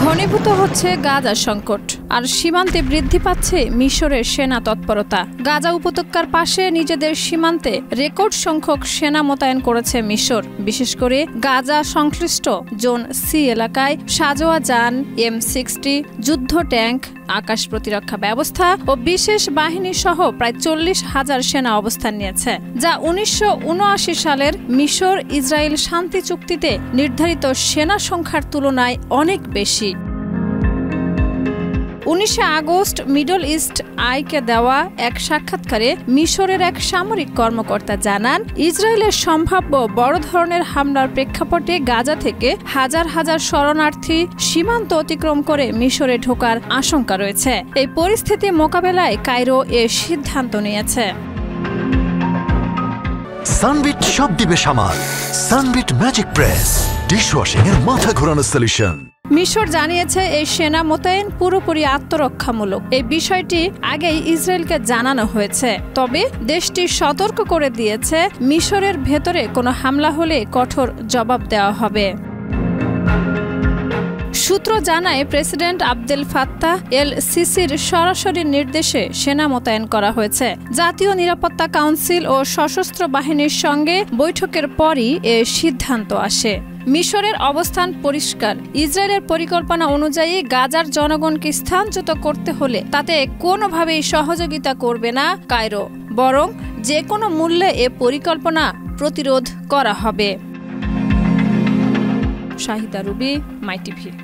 ঘনীভূত হচ্ছে গাজা সংকট আর সীমান্তে বৃদ্ধি পাচ্ছে মিশরের সেনা তৎপরতা। গাজা উপত্যকার পাশে নিজেদের সীমান্তে রেকর্ড সংখ্যক সেনা মোতায়েন করেছে মিশর। বিশেষ করে গাজা সংশ্লিষ্ট জোন সি এলাকায় সাজোয়া যান, M60 যুদ্ধ ট্যাঙ্ক, আকাশ প্রতিরক্ষা ব্যবস্থা ও বিশেষ বাহিনী সহ প্রায় 40,000 সেনা অবস্থান নিয়েছে, যা 1979 সালের মিশর ইসরায়েল শান্তি চুক্তিতে নির্ধারিত সেনা সংখ্যার তুলনায় অনেক বেশি। 19 আগস্ট মিডল ইস্ট আইকে দেওয়া এক সাক্ষাৎকারে মিশরের এক সামরিক কর্মকর্তা জানান, ইসরায়েলের সম্ভাব্য বড় ধরনের হামলার প্রেক্ষাপটে গাজা থেকে হাজার হাজার শরণার্থী সীমান্ত অতিক্রম করে মিশরে ঢোকার আশঙ্কা রয়েছে। এই পরিস্থিতি মোকাবেলায় কায়রো এর সিদ্ধান্ত নিয়েছে। সানবিট সব দিবে সামাল। সানবিট ম্যাজিক প্রেস ডিশওয়াশিং এর মাথা ঘোরানো সলিউশন। মিশর জানিয়েছে এই সেনা মোতায়েন পুরোপুরি আত্মরক্ষামূলক। এই বিষয়টি আগেই ইসরায়েলকে জানানো হয়েছে, তবে দেশটি সতর্ক করে দিয়েছে মিশরের ভেতরে কোনো হামলা হলে কঠোর জবাব দেওয়া হবে। সূত্র জানায়, প্রেসিডেন্ট আবদেল ফাত্তাহ এল সিসির সরাসরি নির্দেশে সেনা মোতায়েন করা হয়েছে। জাতীয় নিরাপত্তা কাউন্সিল ও সশস্ত্র বাহিনীর সঙ্গে বৈঠকের পরই এর সিদ্ধান্ত আসে। মিশরের অবস্থান পরিষ্কার। ইসরায়েলের পরিকল্পনা অনুযায়ী গাজার জনগণকে স্থানচ্যুত করতে হলে তাতে কোনোভাবেই সহযোগিতা করবে না কায়রো, বরং যে কোনো মূল্যে এ পরিকল্পনা প্রতিরোধ করা হবে। শাহিদা রুবি, মাই টিভি।